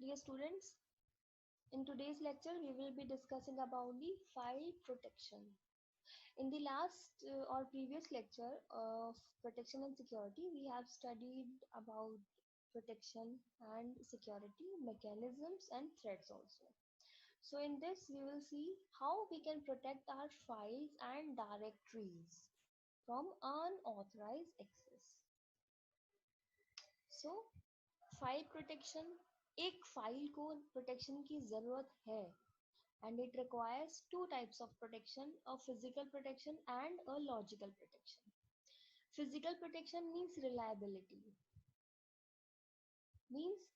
Dear students, in today's lecture we will be discussing about the file protection. In the last or previous lecture of protection and security, we have studied about protection and security mechanisms and threats also. So in this we will see how we can protect our files and directories from unauthorized access. So file protection, एक file को protection की जरूरत है and it requires two types of protection, a physical protection and a logical protection. Physical protection means reliability, means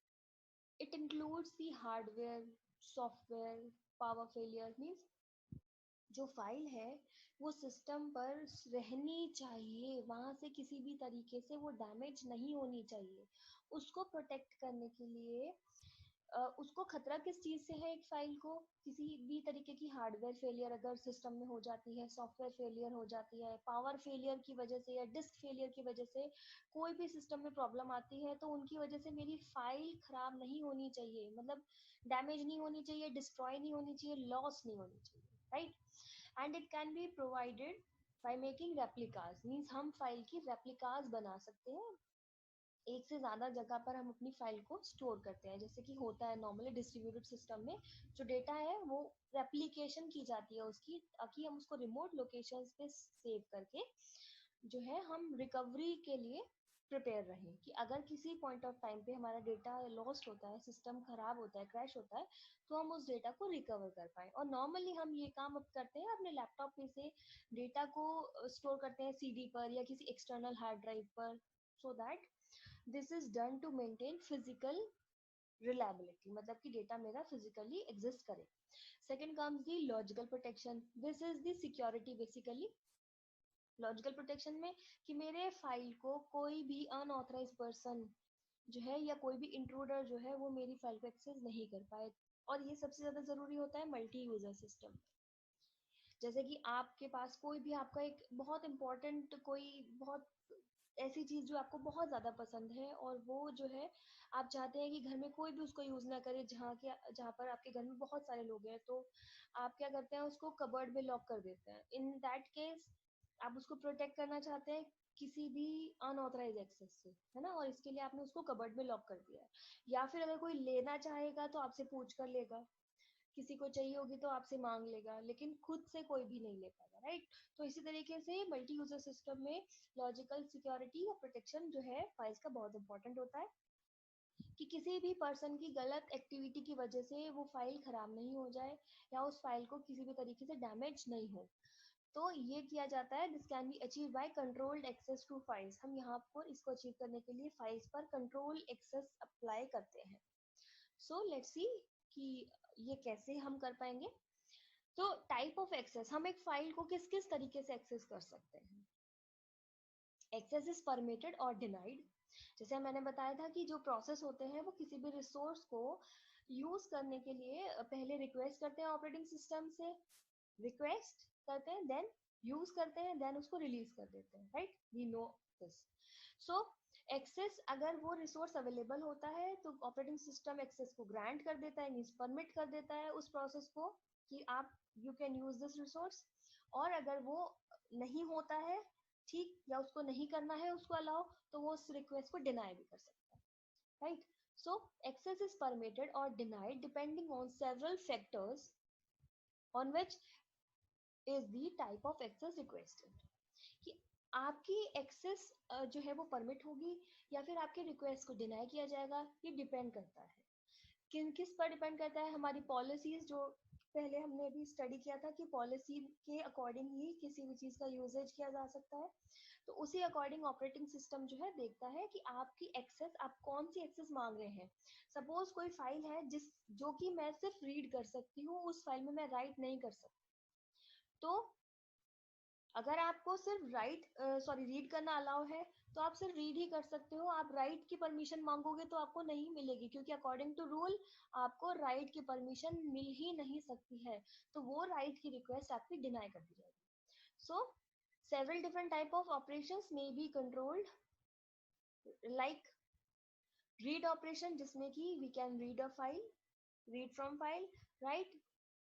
it includes the hardware, software, power failure, means जो file है वो system पर रहनी चाहिए, वहां से किसी भी तरीके से वो डैमेज नहीं होनी चाहिए। उसको प्रोटेक्ट करने के लिए उसको खतरा किस चीज से है, एक फाइल को किसी भी तरीके की हार्डवेयर फेलियर अगर सिस्टम में हो जाती है, सॉफ्टवेयर फेलियर हो जाती है, पावर फेलियर की वजह से या डिस्क फेलियर की वजह से कोई भी सिस्टम में प्रॉब्लम आती है, तो उनकी वजह से मेरी फाइल खराब नहीं होनी चाहिए, मतलब डैमेज नहीं होनी चाहिए, डिस्ट्रॉय नहीं होनी चाहिए, लॉस नहीं होनी चाहिए, right. And it can be provided by making replicas, means हम फाइल की रेप्लिकास बना सकते हैं। एक से ज़्यादा जगह पर हम अपनी फाइल को स्टोर करते हैं, जैसे कि होता है नॉर्मली डिस्ट्रीब्यूटेड सिस्टम में जो डेटा है वो रेप्लिकेशन की जाती है उसकी, ताकि हम उसको रिमोट लोकेशंस पे सेव करके जो है हम रिकवरी के लिए प्रिपेयर रहें, कि अगर किसी पॉइंट ऑफ टाइम पे हमारा डेटा लॉस्ट होता है, सिस्टम खराब होता है, क्रैश होता है, तो हम उस डेटा को रिकवर कर पाए। और नॉर्मली हम ये काम अब करते हैं अपने लैपटॉप में से डेटा को स्टोर करते हैं सीडी पर या किसी एक्सटर्नल हार्ड ड्राइव पर, so that this is done to maintain physical reliability, मतलब कि डेटा मेरा फिजिकली एग्जिस्ट करे। Second comes the logical protection, this is the security basically. Logical protection में कि मेरे फाइल को कोई भी अनऑथराइज पर्सन जो है या कोई भी इंट्रूडर जो है वो मेरी फाइल को एक्सेस नहीं कर पाए। और ये सबसे ज्यादा जरूरी होता है मल्टी यूजर सिस्टम। जैसे कि आपके पास कोई भी आपका एक बहुत इंपॉर्टेंट कोई बहुत ऐसी चीज जो आपको बहुत ज्यादा पसंद है और वो जो है आप चाहते हैं कि घर में कोई भी उसको यूज ना करे, जहाँ पर आपके घर में बहुत सारे लोग हैं, तो आप क्या करते हैं, उसको कबर्ड में लॉक कर देते हैं। इन दैट केस आप उसको प्रोटेक्ट करना चाहते हैं किसी भी अनऑथराइज एक्सेस से, है ना, और इसके लिए आपने उसको कबर्ड में लॉक कर दिया है। या फिर अगर कोई लेना चाहेगा तो आपसे पूछ कर लेगा, किसी को चाहिए होगी तो आपसे मांग लेगा, लेकिन खुद से कोई भी नहीं ले पाएगा, राइट। तो इसी तरीके से मल्टी यूजर सिस्टम में लॉजिकल सिक्योरिटी या प्रोटेक्शन जो है फाइल्स का बहुत इंपॉर्टेंट होता है, कि किसी भी पर्सन की गलत एक्टिविटी की वजह से वो फाइल खराब नहीं हो जाए या उस फाइल को किसी भी तरीके से डैमेज नहीं हो। तो ये किया जाता है, this can be achieve by controlled access to files. हम यहाँ पर इसको अचीव करने के लिए फाइल्स पर कंट्रोल एक्सेस अप्लाई करते हैं। सो लेट्स सी कि ये कैसे हम कर पाएंगे। तो टाइप ऑफ एक्सेस, हम एक फाइल को किस किस तरीके से एक्सेस कर सकते हैं। एक्सेस इज परमिटेड और डिनाइड। जैसे मैंने बताया था कि जो प्रोसेस होते हैं वो किसी भी रिसोर्स को यूज करने के लिए पहले रिक्वेस्ट करते हैं ऑपरेटिंग सिस्टम से, रिक्वेस्ट करते हैं, देन यूज करते हैं, देन उसको रिलीज कर देते हैं, right, we know this. So access, अगर वो रिसोर्स अवेलेबल होता है तो ऑपरेटिंग सिस्टम एक्सेस को ग्रांट कर देता है, मीन्स परमिट कर देता है उस प्रोसेस को कि आप you can use this resource. और अगर वो नहीं होता है, ठीक, या उसको नहीं करना है उसको अलाउ, तो वो उस रिक्वेस्ट को डिनाई भी कर सकता है, right. So access is permitted और denied depending on several factors on which is the type of access requested, कि आपकी एक्सेस जो है वो परमिट होगी या फिर आपके रिक्वेस्ट को डिनाई किया जाएगा, ये डिपेंड करता है किन किस पर डिपेंड करता है। हमारी पॉलिसीज जो पहले हमने भी स्टडी किया था कि पॉलिसी के अकॉर्डिंग ही किसी भी चीज का यूजेज किया जा सकता है। तो उसी अकॉर्डिंग ऑपरेटिंग सिस्टम जो है देखता है कि आपकी एक्सेस, आप कौन सी एक्सेस मांग रहे हैं। सपोज कोई फाइल है जिस जो कि मैं सिर्फ रीड कर सकती हूँ, उस फाइल में मैं राइट नहीं कर सकती, तो अगर आपको सिर्फ रीड करना अलाउ है तो आप सिर्फ रीड ही कर सकते हो। आप राइट की परमिशन मांगोगे तो आपको नहीं मिलेगी, क्योंकि अकॉर्डिंग टू रूल आपको राइट की परमिशन मिल ही नहीं सकती है, तो वो राइट की रिक्वेस्ट आपकी डिनाई कर दी जाएगी। So several different type of operations may be controlled, like read operation जिसमें कि we can read a file, read from file, write,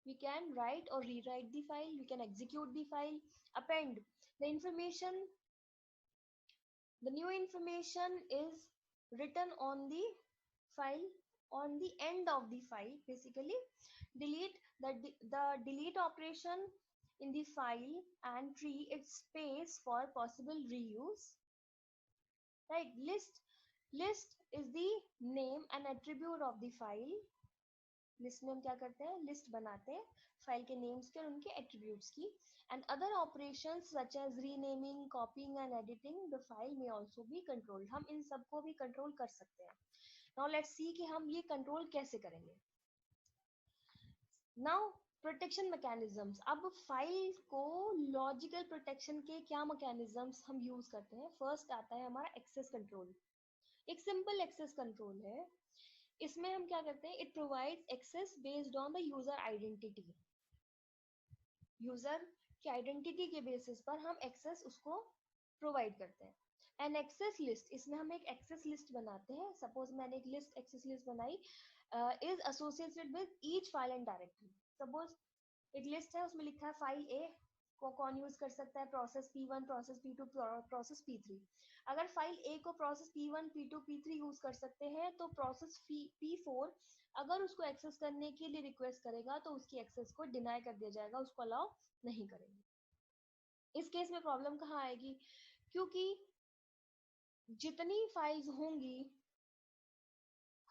we can write or rewrite the file, we can execute the file, append the information, the new information is written on the file, on the end of the file basically. Delete the delete operation in the file and free its space for possible reuse, right? List is the name and attribute of the file. List में हम क्या करते हैं, list बनाते हैं file के names के और उनके एट्रीब्यूट्स की. And other operations such as renaming, copying and editing the file may also be controlled. हम इन सबको भी कंट्रोल कर सकते हैं. नाउ लेट्स सी कि हम ये कंट्रोल कैसे करेंगे. Now protection mechanisms. अब फाइल को लॉजिकल प्रोटेक्शन के क्या मैकेनिज्म्स हम यूज करते हैं. फर्स्ट आता है हमारा एक्सेस कंट्रोल. एक सिंपल एक्सेस कंट्रोल है. इसमें हम क्या करते हैं, it provides access based on the user identity. User की आइडेंटिटी के बेसिस पर हम एक्सेस उसको प्रोवाइड करते हैं. एन एक्सेस लिस्ट, इसमें हम एक एक्सेस लिस्ट बनाते हैं. सपोज मैंने एक लिस्ट एक्सेस लिस्ट बनाई, is associated with each file and directory. Suppose एक लिस्ट है, उसमें लिखा है फाइल ए को कौन यूज कर सकता है, process P1, process P2, process P3. अगर फाइल ए को process P1, P2, P3 use कर सकते हैं तो प्रोसेस P4 अगर उसको एक्सेस करने के लिए रिक्वेस्ट करेगा तो उसकी एक्सेस को डिनाई कर दिया जाएगा, उसको अलाउ नहीं करेंगे. इस केस में प्रॉब्लम कहाँ आएगी, क्योंकि जितनी फाइल्स होंगी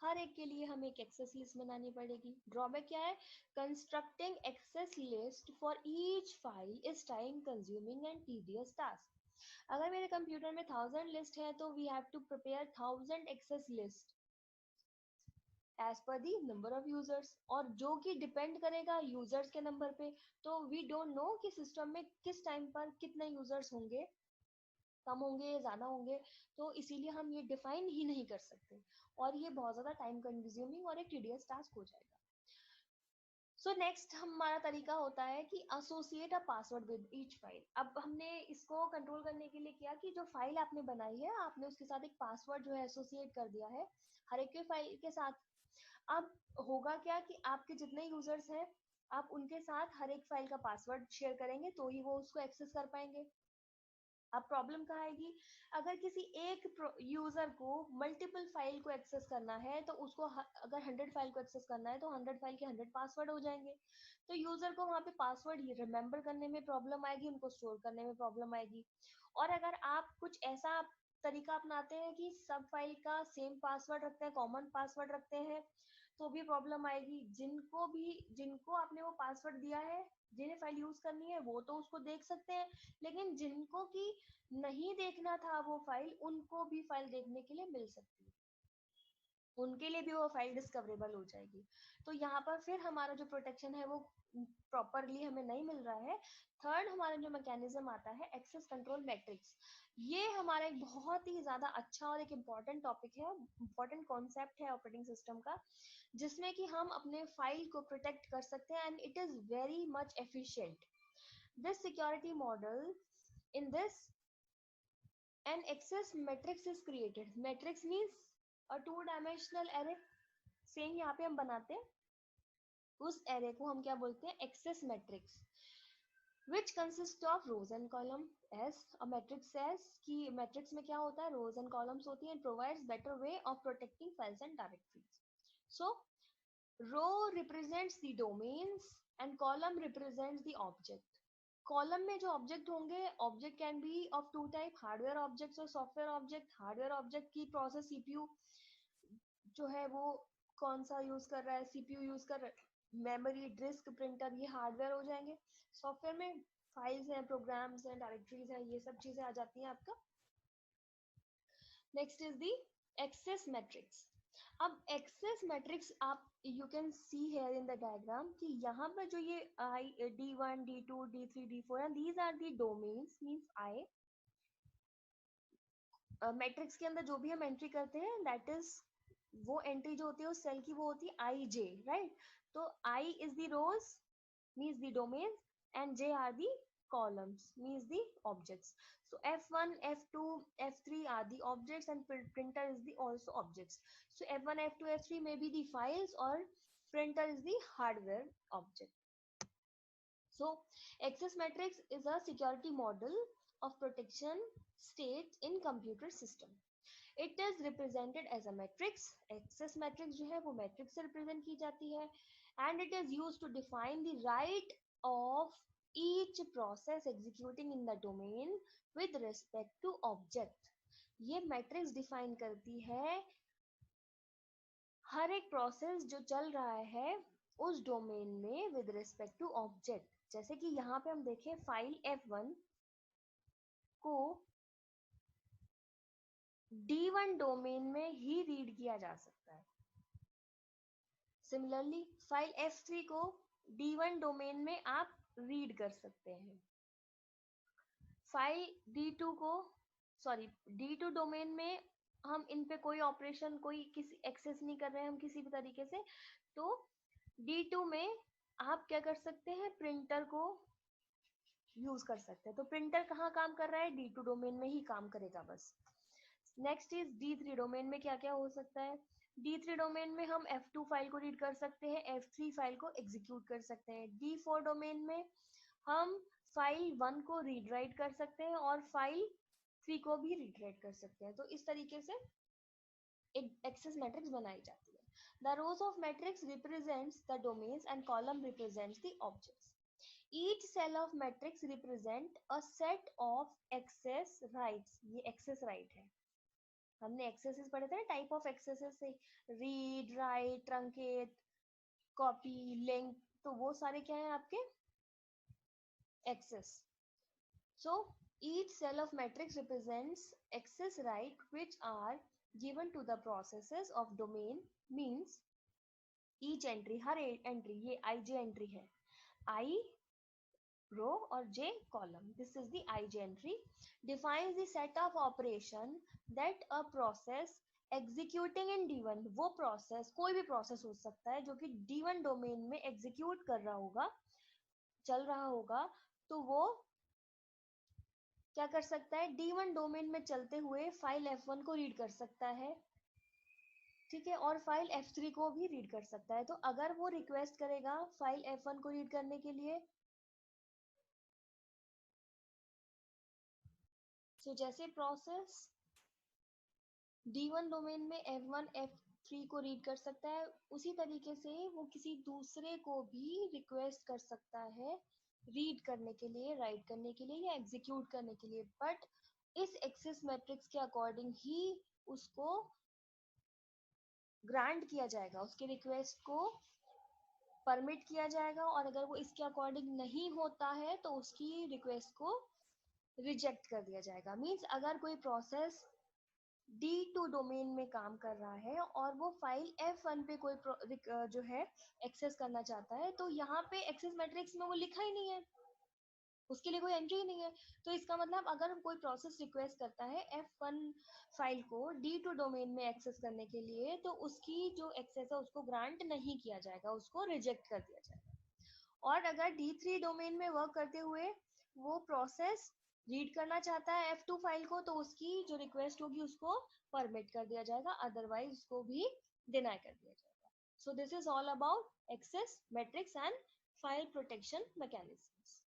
हर एक के लिए हमें एक एक्सेस लिस्ट बनानी पड़ेगी. ड्रॉबैक क्या है, constructing access list for each file is time consuming and tedious task. अगर मेरे कंप्यूटर में 1000 लिस्ट है तो we have to prepare 1000 access list as per the number of users, और जो कि डिपेंड करेगा यूजर्स के नंबर पे. तो वी डोंट नो कि सिस्टम में किस टाइम पर कितने यूजर्स होंगे, कम होंगे ज्यादा होंगे, तो इसीलिए हम ये डिफाइन ही नहीं कर सकते और ये बहुत ज्यादा टाइम कंज्यूमिंग और एक टीडियस टास्क हो जाएगा. सो नेक्स्ट हमारा तरीका होता है कि associate a password with each file. अब हमने इसको कंट्रोल करने के लिए किया कि जो फाइल आपने बनाई है आपने उसके साथ एक पासवर्ड जो है एसोसिएट कर दिया है हर एक के फाइल के साथ. अब होगा क्या कि आपके जितने यूजर्स हैं आप उनके साथ हर एक फाइल का पासवर्ड शेयर करेंगे तो ही वो उसको एक्सेस कर पाएंगे. अब प्रॉब्लम कहाँ आएगी, अगर किसी एक यूजर को मल्टीपल फाइल को एक्सेस करना है तो उसको अगर 100 फाइल को एक्सेस करना है तो 100 फाइल के 100 पासवर्ड हो जाएंगे. तो यूजर को वहाँ पे पासवर्ड रिमेम्बर करने में प्रॉब्लम आएगी, उनको स्टोर करने में प्रॉब्लम आएगी. और अगर आप कुछ ऐसा तरीका अपनाते हैं कि सब फाइल का सेम पासवर्ड रखते हैं, कॉमन पासवर्ड रखते हैं, तो भी प्रॉब्लम आएगी. जिनको आपने वो पासवर्ड दिया है, जिन्हें फाइल यूज करनी है वो तो उसको देख सकते हैं, लेकिन जिनको की नहीं देखना था वो फाइल, उनको भी फाइल देखने के लिए मिल सकती है, उनके लिए भी वो फाइल डिस्कवरेबल हो जाएगी. तो यहाँ पर फिर हमारा जो प्रोटेक्शन है वो प्रॉपरली हमें नहीं मिल रहा है. थर्ड हमारा जो मैकेनिज्म आता है एक्सेस कंट्रोल मैट्रिक्स. ये हमारा एक बहुत ही ज्यादा अच्छा और एक इम्पॉर्टेंट टॉपिक है, इम्पॉर्टेंट कॉन्सेप्ट है ऑपरेटिंग सिस्टम का, जिसमें कि हम अपने फाइल को प्रोटेक्ट कर सकते हैं and it is very much efficient. This security model, in this an access matrix is created. Matrix means a two dimensional array. Same यहाँ पे हम बनाते हैं, उस एरे को हम क्या बोलते हैं, access matrix, which consists of rows and column. as a matrix says कि मैट्रिक्स में क्या होता है, rows and columns होती हैं, provides better way of protecting files and directories. So row represents the domains and column represents the object. Column में जो object होंगे, object can be of two type, hardware objects और software object. Hardware object की process CPU जो है वो कौन सा यूज कर रहा है, सीपीयू यूज कर रहा है, मेमोरी, डिस्क, प्रिंटर, ये हार्डवेयर हो जाएंगे. सॉफ्टवेयर में फाइल्स हैं, प्रोग्राम्स हैं, डायरेक्टरीज हैं, ये सब चीजें आ जाती हैं आपका. Next is the access matrix. अब एक्सेस मैट्रिक्स आप you can see here in the diagram कि यहाँ पर जो ये आई D1, D2, D3, D4 and these are the domains means आई. मैट्रिक्स के अंदर जो भी हम एंट्री करते हैं दैट इज वो एंट्री जो होती है उस सेल की वो होती है आई जे, राइट. तो I is the rows means the domains and J are the columns means the objects. So F1, F2, F3 are the objects and printer is the also objects. So F1, F2, F3 may be the files or printer is the hardware object. So access matrix is a security model of protection state in computer system. It is represented as a matrix. Access matrix जो है वो matrix से represent की जाती है and it is used to define the right of each process executing in the domain with respect to object. ये matrix define करती है हर एक प्रोसेस जो चल रहा है उस डोमेन में विद रिस्पेक्ट टू ऑब्जेक्ट. जैसे कि यहाँ पे हम देखें फाइल F1 को D1 डोमेन में ही रीड किया जा सकता है. सिमिलरली फाइल F3 को D1 डोमेन में आप रीड कर सकते हैं. फाइल D2 को D2 डोमेन में हम इन पे कोई ऑपरेशन कोई किसी एक्सेस नहीं कर रहे हैं हम किसी भी तरीके से, तो D2 में आप क्या कर सकते हैं, प्रिंटर को यूज कर सकते हैं. तो प्रिंटर कहाँ काम कर रहा है, D2 डोमेन में ही काम करेगा बस. नेक्स्ट इज D3 डोमेन में क्या क्या हो सकता है. D3 डोमेन में हम F2 फाइल को रीड कर सकते हैं, F3 फाइल को एग्जीक्यूट कर सकते हैं. D4 डोमेन में हम फाइल 1 को रीड राइट कर सकते हैं और फाइल 3 को भी रीड राइट कर सकते हैं. तो इस तरीके से एक एक्सेस मैट्रिक्स बनाई जाती है. The rows of matrix represents the domains and column represents the objects. Each cell of matrix represent a set of access rights. ये access right है. हमने accesses पढ़े थे ना, टाइप ऑफ accesses से read, write, truncate, copy, link. तो वो सारे क्या हैं आपके access. So each cell of matrix represents access right which are given to the processes of domain. Means each entry, her entry, ये ij entry है, I row और j column, this is the ij entry, defines the set of operation that a process executing in D1, वो process कोई भी process हो सकता है जो कि D1 डोमेन में execute कर रहा होगा, चल रहा होगा, तो वो क्या कर सकता है, D1 डोमेन में चलते हुए फाइल F1 को रीड कर सकता है, ठीक है, और फाइल F3 को भी रीड कर सकता है. तो अगर वो रिक्वेस्ट करेगा फाइल F1 को रीड करने के लिए, तो जैसे प्रोसेस D1 डोमेन में F1 F3 को रीड कर सकता है, उसी तरीके से वो किसी दूसरे को भी रिक्वेस्ट कर सकता है रीड करने के लिए, राइट करने के लिए या एग्जीक्यूट करने के लिए. बट इस एक्सेस मैट्रिक्स के अकॉर्डिंग ही उसको ग्रांट किया जाएगा, उसके रिक्वेस्ट को परमिट किया जाएगा, और अगर वो इसके अकॉर्डिंग नहीं होता है तो उसकी रिक्वेस्ट को रिजेक्ट कर दिया जाएगा. मींस अगर कोई प्रोसेस D2 डोमेन में काम कर रहा है और वो फाइल F1 पे कोई जो है एक्सेस करना चाहता है, तो यहाँ पे एक्सेस मैट्रिक्स में वो लिखा ही नहीं है, उसके लिए कोई एंट्री ही नहीं है. तो इसका मतलब अगर कोई प्रोसेस रिक्वेस्ट करता है F1 फाइल को D2 डोमेन में एक्सेस करने के लिए, तो उसकी जो एक्सेस है उसको ग्रांट नहीं किया जाएगा, उसको रिजेक्ट कर दिया जाएगा. और अगर D3 डोमेन में वर्क करते हुए वो प्रोसेस रीड करना चाहता है F2 फाइल को, तो उसकी जो रिक्वेस्ट होगी उसको परमिट कर दिया जाएगा, अदरवाइज उसको भी डिनाई कर दिया जाएगा. So this is all about access matrix and file protection mechanisms.